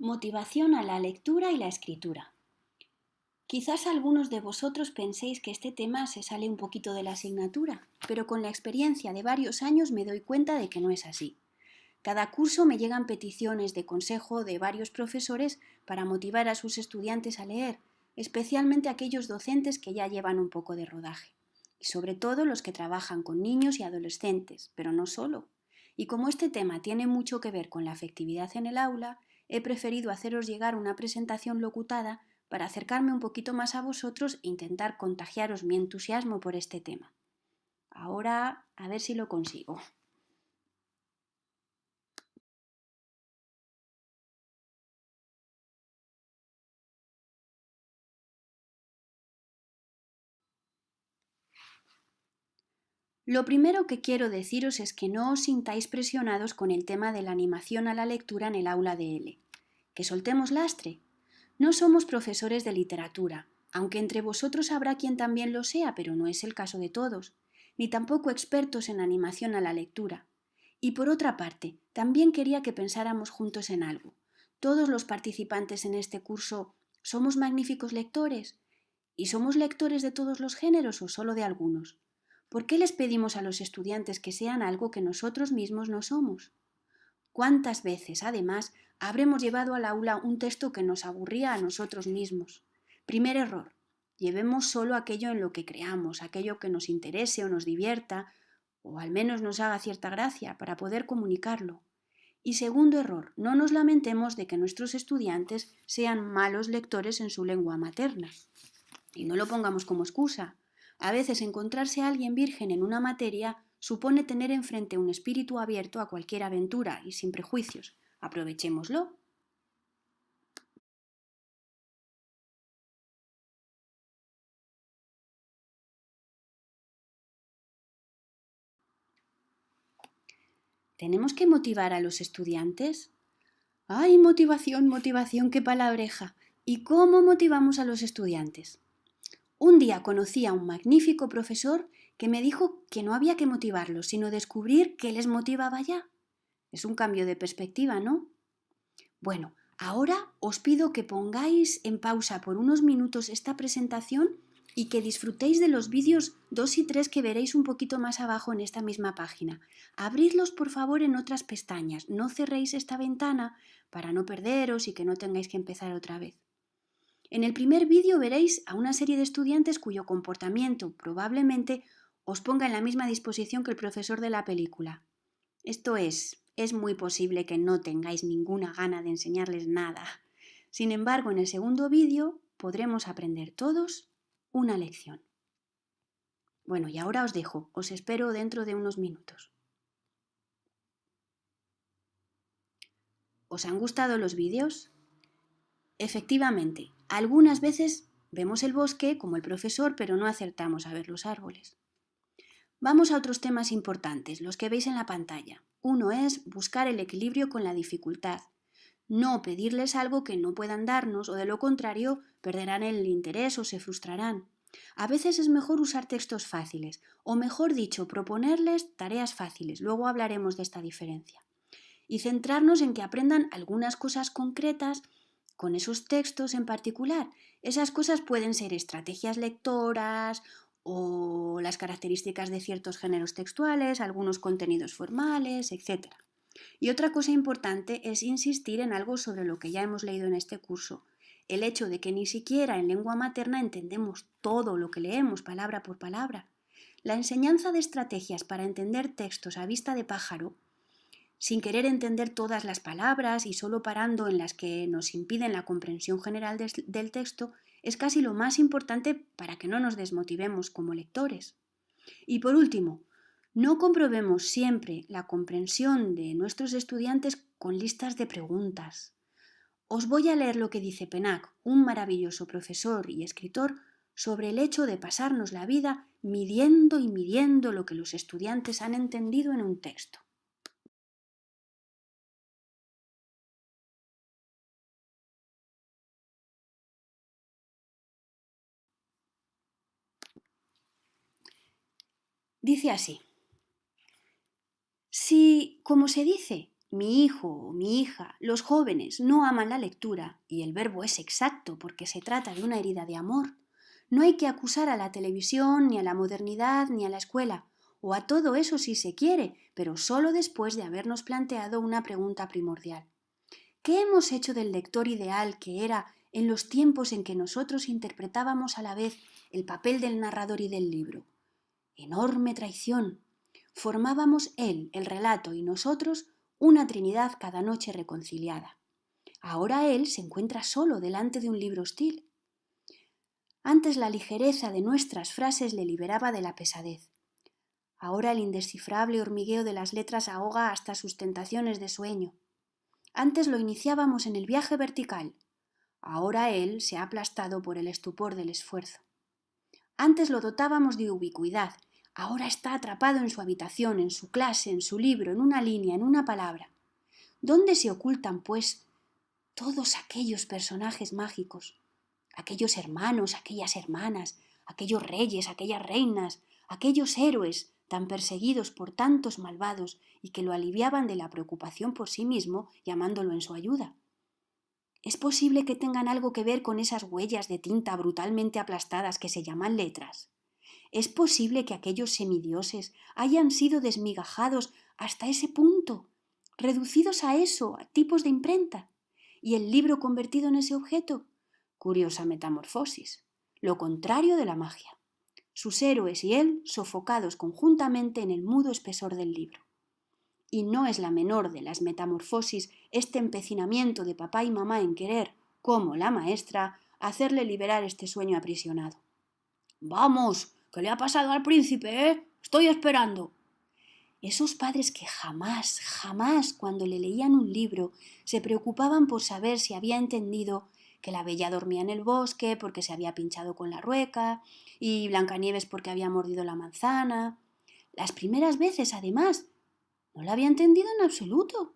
Motivación a la lectura y la escritura. Quizás algunos de vosotros penséis que este tema se sale un poquito de la asignatura, pero con la experiencia de varios años me doy cuenta de que no es así. Cada curso me llegan peticiones de consejo de varios profesores para motivar a sus estudiantes a leer, especialmente aquellos docentes que ya llevan un poco de rodaje, y sobre todo los que trabajan con niños y adolescentes, pero no solo. Y como este tema tiene mucho que ver con la afectividad en el aula, he preferido haceros llegar una presentación locutada para acercarme un poquito más a vosotros e intentar contagiaros mi entusiasmo por este tema. Ahora, a ver si lo consigo. Lo primero que quiero deciros es que no os sintáis presionados con el tema de la animación a la lectura en el aula de L. Que soltemos lastre. No somos profesores de literatura, aunque entre vosotros habrá quien también lo sea, pero no es el caso de todos, ni tampoco expertos en animación a la lectura. Y por otra parte, también quería que pensáramos juntos en algo. Todos los participantes en este curso somos magníficos lectores. ¿Y somos lectores de todos los géneros o solo de algunos? ¿Por qué les pedimos a los estudiantes que sean algo que nosotros mismos no somos? ¿Cuántas veces, además, habremos llevado al aula un texto que nos aburría a nosotros mismos? Primer error. Llevemos solo aquello en lo que creamos, aquello que nos interese o nos divierta, o al menos nos haga cierta gracia para poder comunicarlo. Y segundo error, no nos lamentemos de que nuestros estudiantes sean malos lectores en su lengua materna. Y no lo pongamos como excusa. A veces encontrarse a alguien virgen en una materia supone tener enfrente un espíritu abierto a cualquier aventura y sin prejuicios. Aprovechémoslo. ¿Tenemos que motivar a los estudiantes? ¡Ay, motivación, motivación, qué palabreja! ¿Y cómo motivamos a los estudiantes? Un día conocí a un magnífico profesor que me dijo que no había que motivarlos, sino descubrir qué les motivaba ya. Es un cambio de perspectiva, ¿no? Bueno, ahora os pido que pongáis en pausa por unos minutos esta presentación y que disfrutéis de los vídeos 2 y 3 que veréis un poquito más abajo en esta misma página. Abridlos por favor en otras pestañas, no cerréis esta ventana para no perderos y que no tengáis que empezar otra vez. En el primer vídeo veréis a una serie de estudiantes cuyo comportamiento probablemente os ponga en la misma disposición que el profesor de la película. Esto es muy posible que no tengáis ninguna gana de enseñarles nada. Sin embargo, en el segundo vídeo podremos aprender todos una lección. Bueno, y ahora os dejo, os espero dentro de unos minutos. ¿Os han gustado los vídeos? Efectivamente, algunas veces vemos el bosque como el profesor, pero no acertamos a ver los árboles. Vamos a otros temas importantes, los que veis en la pantalla. Uno es buscar el equilibrio con la dificultad. No pedirles algo que no puedan darnos o de lo contrario perderán el interés o se frustrarán. A veces es mejor usar textos fáciles, o mejor dicho, proponerles tareas fáciles. Luego hablaremos de esta diferencia. Y centrarnos en que aprendan algunas cosas concretas con esos textos en particular. Esas cosas pueden ser estrategias lectoras o las características de ciertos géneros textuales, algunos contenidos formales, etc. Y otra cosa importante es insistir en algo sobre lo que ya hemos leído en este curso, el hecho de que ni siquiera en lengua materna entendemos todo lo que leemos palabra por palabra. La enseñanza de estrategias para entender textos a vista de pájaro, sin querer entender todas las palabras y solo parando en las que nos impiden la comprensión general del texto, es casi lo más importante para que no nos desmotivemos como lectores. Y por último, no comprobemos siempre la comprensión de nuestros estudiantes con listas de preguntas. Os voy a leer lo que dice Pennac, un maravilloso profesor y escritor, sobre el hecho de pasarnos la vida midiendo y midiendo lo que los estudiantes han entendido en un texto. Dice así: si, como se dice, Mi hijo o mi hija, los jóvenes no aman la lectura, y el verbo es exacto porque se trata de una herida de amor. No hay que acusar a la televisión, ni a la modernidad, ni a la escuela, o a todo eso si se quiere, pero solo después de habernos planteado una pregunta primordial. ¿Qué hemos hecho del lector ideal que era en los tiempos en que nosotros interpretábamos a la vez el papel del narrador y del libro? Enorme traición. Formábamos él, el relato, y nosotros una trinidad cada noche reconciliada. Ahora él se encuentra solo delante de un libro hostil. Antes la ligereza de nuestras frases le liberaba de la pesadez. Ahora el indescifrable hormigueo de las letras ahoga hasta sus tentaciones de sueño. Antes lo iniciábamos en el viaje vertical. Ahora él se ha aplastado por el estupor del esfuerzo. Antes lo dotábamos de ubicuidad. Ahora está atrapado en su habitación, en su clase, en su libro, en una línea, en una palabra. ¿Dónde se ocultan, pues, todos aquellos personajes mágicos? Aquellos hermanos, aquellas hermanas, aquellos reyes, aquellas reinas, aquellos héroes tan perseguidos por tantos malvados y que lo aliviaban de la preocupación por sí mismo llamándolo en su ayuda. ¿Es posible que tengan algo que ver con esas huellas de tinta brutalmente aplastadas que se llaman letras? ¿Es posible que aquellos semidioses hayan sido desmigajados hasta ese punto, reducidos a eso, a tipos de imprenta, y el libro convertido en ese objeto? Curiosa metamorfosis, lo contrario de la magia. Sus héroes y él sofocados conjuntamente en el mudo espesor del libro. Y no es la menor de las metamorfosis este empecinamiento de papá y mamá en querer, como la maestra, hacerle liberar este sueño aprisionado. «Vamos, ¿qué le ha pasado al príncipe, Estoy esperando». Esos padres que jamás, cuando le leían un libro, se preocupaban por saber si había entendido que la bella dormía en el bosque porque se había pinchado con la rueca y Blancanieves porque había mordido la manzana. Las primeras veces, además, no la había entendido en absoluto.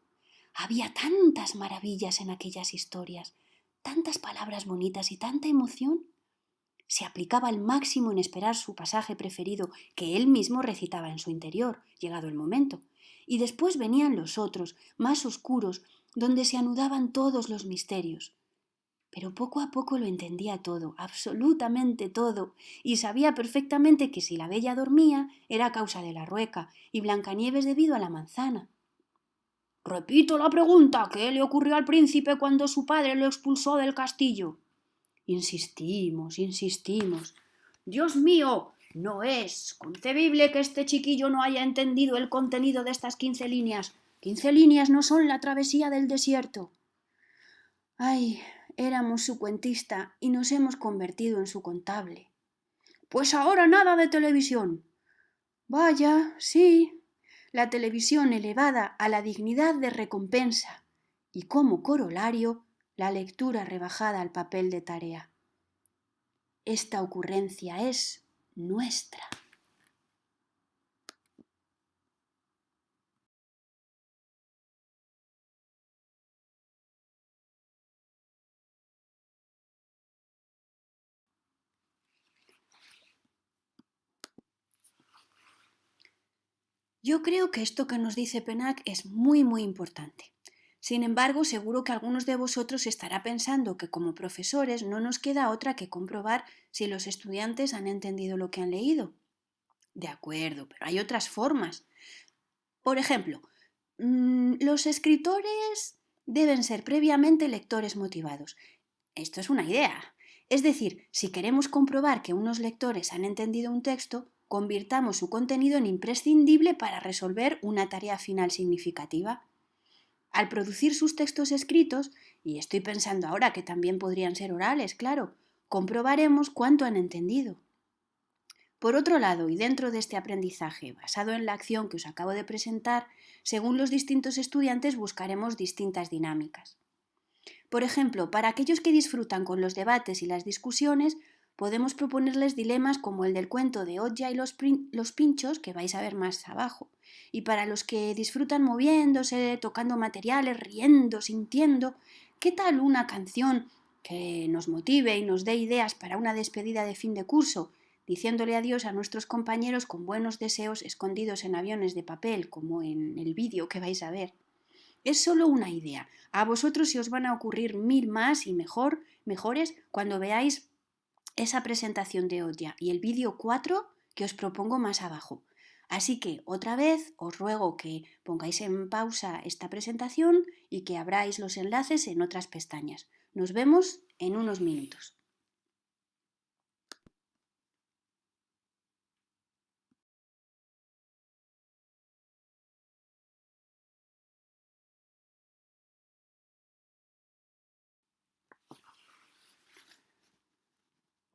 Había tantas maravillas en aquellas historias, tantas palabras bonitas y tanta emoción. Se aplicaba al máximo en esperar su pasaje preferido, que él mismo recitaba en su interior, llegado el momento. Y después venían los otros, más oscuros, donde se anudaban todos los misterios. Pero poco a poco lo entendía todo, absolutamente todo, y sabía perfectamente que si la bella dormía era a causa de la rueca y Blancanieves debido a la manzana. «Repito la pregunta, ¿qué le ocurrió al príncipe cuando su padre lo expulsó del castillo?» Insistimos. «Dios mío, no es concebible que este chiquillo no haya entendido el contenido de estas 15 líneas. 15 líneas no son la travesía del desierto». Ay, éramos su cuentista y nos hemos convertido en su contable. «Pues ahora nada de televisión». Vaya, sí, la televisión elevada a la dignidad de recompensa y como corolario la lectura rebajada al papel de tarea. Esta ocurrencia es nuestra. Yo creo que esto que nos dice Pennac es muy importante. Sin embargo, seguro que algunos de vosotros estará pensando que como profesores no nos queda otra que comprobar si los estudiantes han entendido lo que han leído. De acuerdo, pero hay otras formas. Por ejemplo, los escritores deben ser previamente lectores motivados. Esto es una idea. Es decir, si queremos comprobar que unos lectores han entendido un texto, convirtamos su contenido en imprescindible para resolver una tarea final significativa. Al producir sus textos escritos, y estoy pensando ahora que también podrían ser orales, claro, comprobaremos cuánto han entendido. Por otro lado, y dentro de este aprendizaje basado en la acción que os acabo de presentar, según los distintos estudiantes buscaremos distintas dinámicas. Por ejemplo, para aquellos que disfrutan con los debates y las discusiones, podemos proponerles dilemas como el del cuento de Otja y los pinchos, que vais a ver más abajo. Y para los que disfrutan moviéndose, tocando materiales, riendo, sintiendo, ¿qué tal una canción que nos motive y nos dé ideas para una despedida de fin de curso, diciéndole adiós a nuestros compañeros con buenos deseos escondidos en aviones de papel, como en el vídeo que vais a ver? Es solo una idea. A vosotros se os van a ocurrir 1000 más y mejores cuando veáis esa presentación de Odia y el vídeo 4 que os propongo más abajo. Así que otra vez os ruego que pongáis en pausa esta presentación y que abráis los enlaces en otras pestañas. Nos vemos en unos minutos.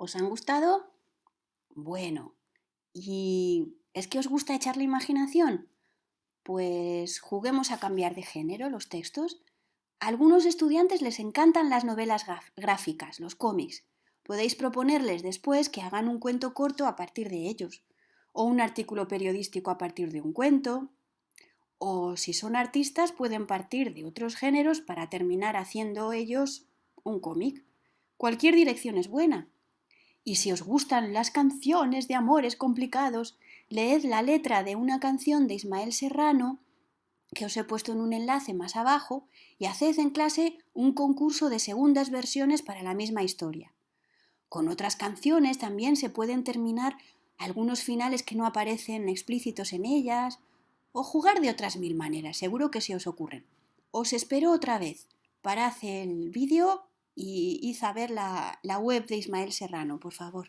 ¿Os han gustado? Bueno, ¿y es que os gusta echar la imaginación? Pues juguemos a cambiar de género los textos. A algunos estudiantes les encantan las novelas gráficas, los cómics. Podéis proponerles después que hagan un cuento corto a partir de ellos, o un artículo periodístico a partir de un cuento, o si son artistas pueden partir de otros géneros para terminar haciendo ellos un cómic. Cualquier dirección es buena. Y si os gustan las canciones de amores complicados, leed la letra de una canción de Ismael Serrano, que os he puesto en un enlace más abajo, y haced en clase un concurso de segundas versiones para la misma historia. Con otras canciones también se pueden terminar algunos finales que no aparecen explícitos en ellas, o jugar de otras 1000 maneras, seguro que se os ocurren. Os espero otra vez. Parad el vídeo y id a ver la web de Ismael Serrano, por favor.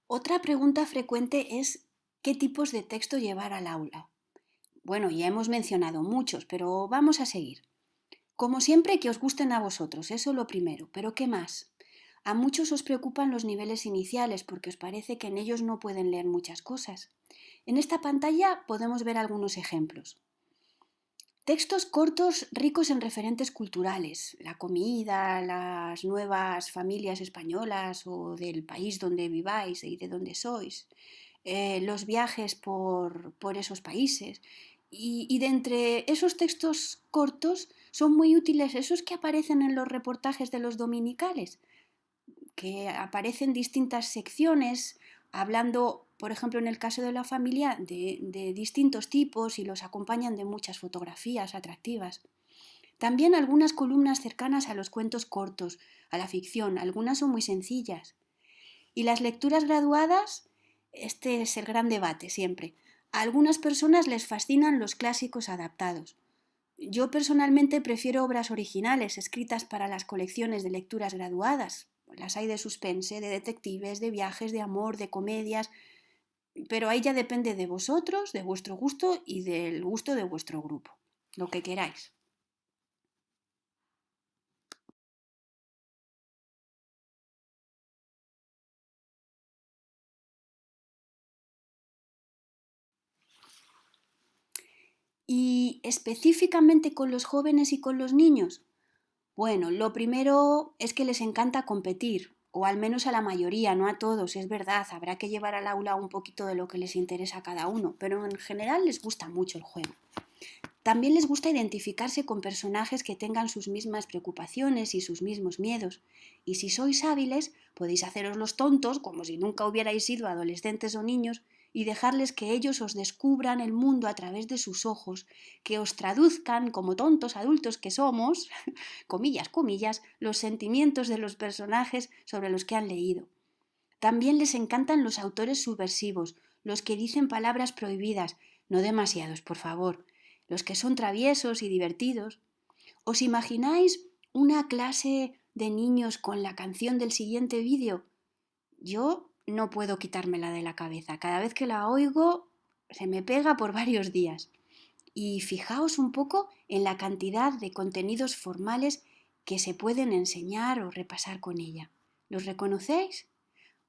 Otra pregunta frecuente es ¿qué tipos de texto llevar al aula? Bueno, ya hemos mencionado muchos, pero vamos a seguir. Como siempre, que os gusten a vosotros, eso lo primero, pero ¿qué más? A muchos os preocupan los niveles iniciales porque os parece que en ellos no pueden leer muchas cosas. En esta pantalla podemos ver algunos ejemplos. Textos cortos ricos en referentes culturales, la comida, las nuevas familias españolas o del país donde viváis y de donde sois, los viajes por esos países. Y de entre esos textos cortos son muy útiles esos que aparecen en los reportajes de los dominicales, que aparecen distintas secciones hablando, por ejemplo, en el caso de la familia, de distintos tipos y los acompañan de muchas fotografías atractivas. También algunas columnas cercanas a los cuentos cortos, a la ficción, algunas son muy sencillas. Y las lecturas graduadas, este es el gran debate siempre. A algunas personas les fascinan los clásicos adaptados. Yo personalmente prefiero obras originales escritas para las colecciones de lecturas graduadas. Las hay de suspense, de detectives, de viajes, de amor, de comedias, pero ahí ya depende de vosotros, de vuestro gusto y del gusto de vuestro grupo, lo que queráis. Y específicamente con los jóvenes y con los niños, bueno, lo primero es que les encanta competir, o al menos a la mayoría, no a todos, es verdad, habrá que llevar al aula un poquito de lo que les interesa a cada uno, pero en general les gusta mucho el juego. También les gusta identificarse con personajes que tengan sus mismas preocupaciones y sus mismos miedos. Y si sois hábiles, podéis haceros los tontos, como si nunca hubierais sido adolescentes o niños, y dejarles que ellos os descubran el mundo a través de sus ojos, que os traduzcan, como tontos adultos que somos, comillas, comillas, los sentimientos de los personajes sobre los que han leído. También les encantan los autores subversivos, los que dicen palabras prohibidas, no demasiados, por favor, los que son traviesos y divertidos. ¿Os imagináis una clase de niños con la canción del siguiente vídeo? Yo no puedo quitármela de la cabeza. Cada vez que la oigo se me pega por varios días. Y fijaos un poco en la cantidad de contenidos formales que se pueden enseñar o repasar con ella. ¿Los reconocéis?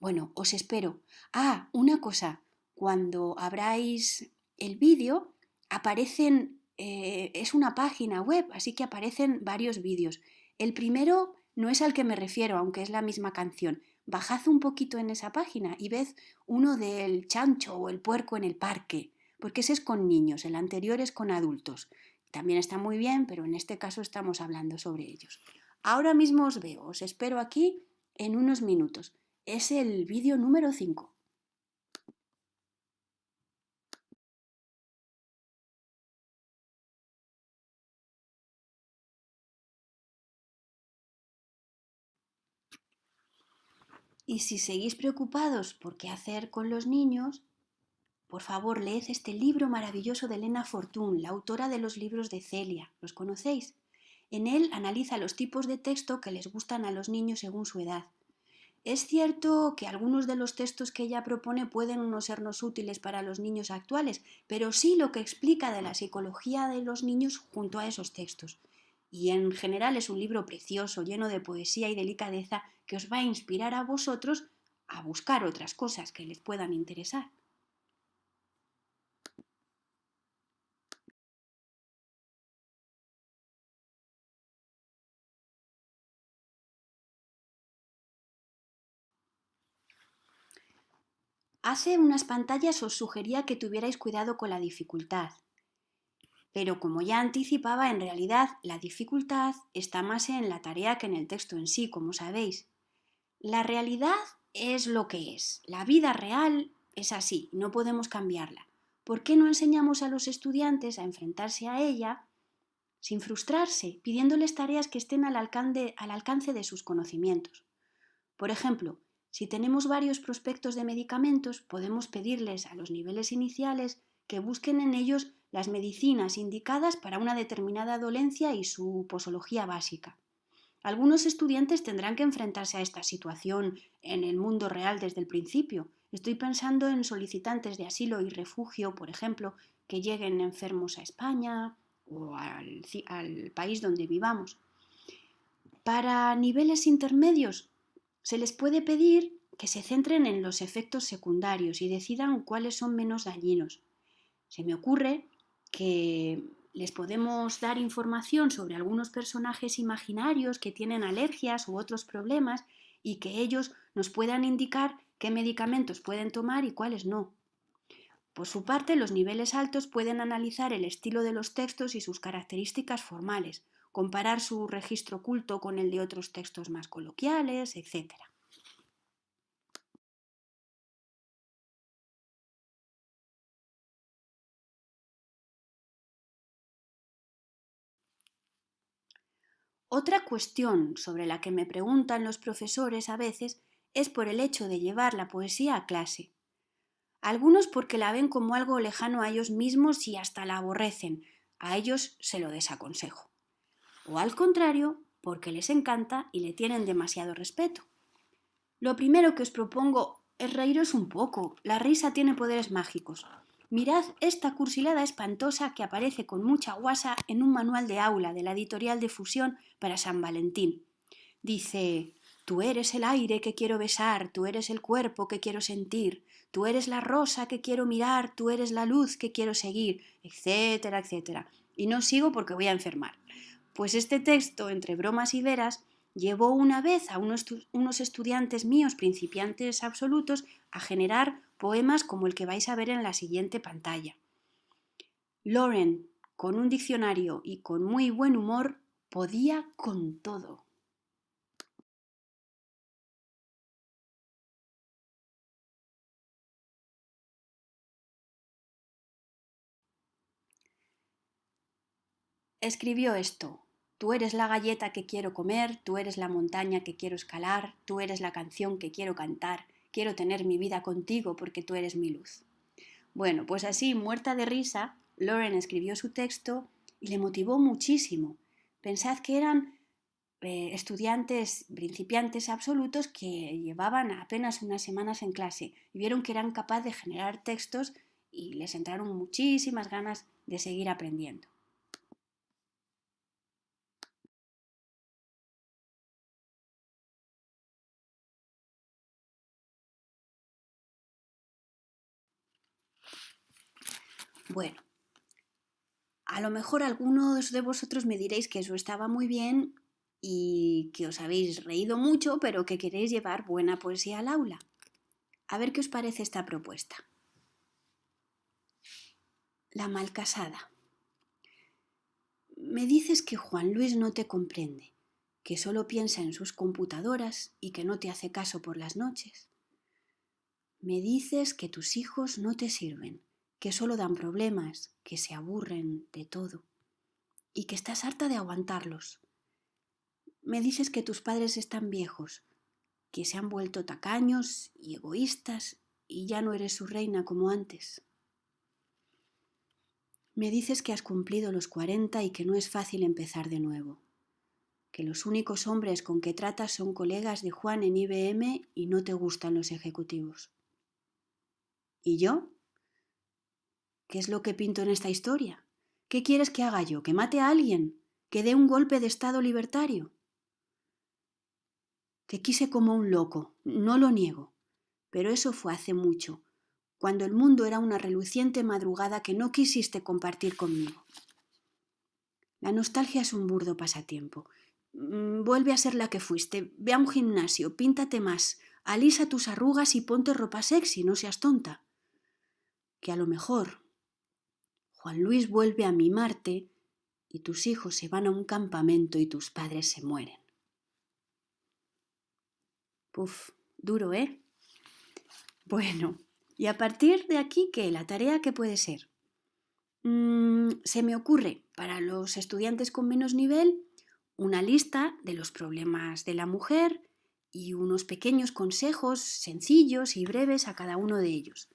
Bueno, os espero. Ah, una cosa. Cuando abráis el vídeo, aparecen, es una página web, así que aparecen varios vídeos. El primero no es al que me refiero, aunque es la misma canción. Bajad un poquito en esa página y ved uno del chancho o el puerco en el parque, porque ese es con niños, el anterior es con adultos. también está muy bien, pero en este caso estamos hablando sobre ellos. Ahora mismo os veo, os espero aquí en unos minutos. Es el vídeo número 5. Y si seguís preocupados por qué hacer con los niños, por favor, leed este libro maravilloso de Elena Fortún, la autora de los libros de Celia. ¿Los conocéis? En él analiza los tipos de texto que les gustan a los niños según su edad. Es cierto que algunos de los textos que ella propone pueden no sernos útiles para los niños actuales, pero sí lo que explica de la psicología de los niños junto a esos textos. Y en general es un libro precioso, lleno de poesía y delicadeza, que os va a inspirar a vosotros a buscar otras cosas que les puedan interesar. Hace unas pantallas os sugería que tuvierais cuidado con la dificultad. Pero como ya anticipaba, en realidad la dificultad está más en la tarea que en el texto en sí, como sabéis. La realidad es lo que es. La vida real es así, no podemos cambiarla. ¿Por qué no enseñamos a los estudiantes a enfrentarse a ella sin frustrarse, pidiéndoles tareas que estén al alcance de sus conocimientos? Por ejemplo, si tenemos varios prospectos de medicamentos, podemos pedirles a los niveles iniciales que busquen en ellos las medicinas indicadas para una determinada dolencia y su posología básica. Algunos estudiantes tendrán que enfrentarse a esta situación en el mundo real desde el principio. Estoy pensando en solicitantes de asilo y refugio, por ejemplo, que lleguen enfermos a España o al país donde vivamos. Para niveles intermedios, se les puede pedir que se centren en los efectos secundarios y decidan cuáles son menos dañinos. Se me ocurre que les podemos dar información sobre algunos personajes imaginarios que tienen alergias u otros problemas y que ellos nos puedan indicar qué medicamentos pueden tomar y cuáles no. Por su parte, los niveles altos pueden analizar el estilo de los textos y sus características formales, comparar su registro culto con el de otros textos más coloquiales, etc. Otra cuestión sobre la que me preguntan los profesores a veces es por el hecho de llevar la poesía a clase. Algunos porque la ven como algo lejano a ellos mismos y hasta la aborrecen. A ellos se lo desaconsejo. O al contrario, porque les encanta y le tienen demasiado respeto. Lo primero que os propongo es reíros un poco. La risa tiene poderes mágicos. Mirad esta cursilada espantosa que aparece con mucha guasa en un manual de aula de la editorial de Fusión para San Valentín. Dice: tú eres el aire que quiero besar, tú eres el cuerpo que quiero sentir, tú eres la rosa que quiero mirar, tú eres la luz que quiero seguir, etcétera, etcétera. Y no sigo porque voy a enfermar. Pues este texto, entre bromas y veras, llevó una vez a unos estudiantes míos, principiantes absolutos, a generar poemas como el que vais a ver en la siguiente pantalla. Lauren, con un diccionario y con muy buen humor, podía con todo. Escribió esto: tú eres la galleta que quiero comer, tú eres la montaña que quiero escalar, tú eres la canción que quiero cantar, quiero tener mi vida contigo porque tú eres mi luz. Bueno, pues así, muerta de risa, Lauren escribió su texto y le motivó muchísimo. Pensad que eran estudiantes principiantes absolutos que llevaban apenas unas semanas en clase y vieron que eran capaces de generar textos y les entraron muchísimas ganas de seguir aprendiendo. Bueno, a lo mejor algunos de vosotros me diréis que eso estaba muy bien y que os habéis reído mucho, pero que queréis llevar buena poesía al aula. A ver qué os parece esta propuesta. La malcasada. Me dices que Juan Luis no te comprende, que solo piensa en sus computadoras y que no te hace caso por las noches. Me dices que tus hijos no te sirven, que solo dan problemas, que se aburren de todo y que estás harta de aguantarlos. Me dices que tus padres están viejos, que se han vuelto tacaños y egoístas y ya no eres su reina como antes. Me dices que has cumplido los 40 y que no es fácil empezar de nuevo, que los únicos hombres con que tratas son colegas de Juan en IBM y no te gustan los ejecutivos. ¿Y yo? ¿Qué es lo que pinto en esta historia? ¿Qué quieres que haga yo? ¿Que mate a alguien? ¿Que dé un golpe de estado libertario? Te quise como un loco, no lo niego, pero eso fue hace mucho, cuando el mundo era una reluciente madrugada que no quisiste compartir conmigo. La nostalgia es un burdo pasatiempo. Vuelve a ser la que fuiste, ve a un gimnasio, píntate más, alisa tus arrugas y ponte ropa sexy, no seas tonta. Que a lo mejor Juan Luis vuelve a mimarte y tus hijos se van a un campamento y tus padres se mueren. Puf, duro, ¿eh? Bueno, y a partir de aquí, ¿qué? ¿La tarea qué puede ser? Se me ocurre, para los estudiantes con menos nivel, una lista de los problemas de la mujer y unos pequeños consejos sencillos y breves a cada uno de ellos.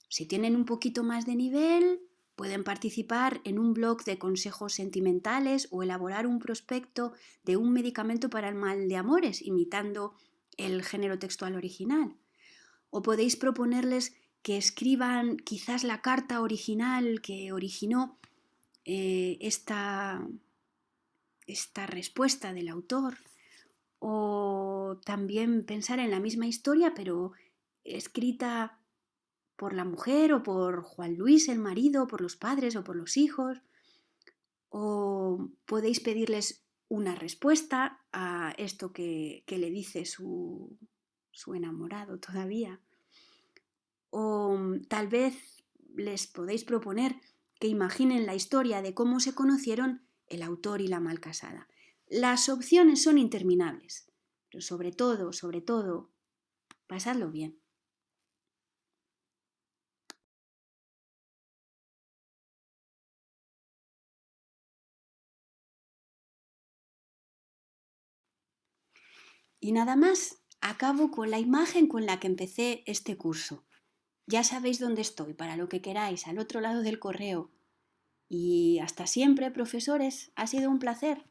Si tienen un poquito más de nivel, pueden participar en un blog de consejos sentimentales o elaborar un prospecto de un medicamento para el mal de amores, imitando el género textual original. O podéis proponerles que escriban quizás la carta original que originó esta respuesta del autor. O también pensar en la misma historia, pero escrita por la mujer o por Juan Luis, el marido, o por los padres o por los hijos. O podéis pedirles una respuesta a esto que le dice su enamorado todavía. O tal vez les podéis proponer que imaginen la historia de cómo se conocieron el autor y la malcasada. Las opciones son interminables, pero sobre todo, pasadlo bien. Y nada más, acabo con la imagen con la que empecé este curso. Ya sabéis dónde estoy, para lo que queráis, al otro lado del correo. Y hasta siempre, profesores, ha sido un placer.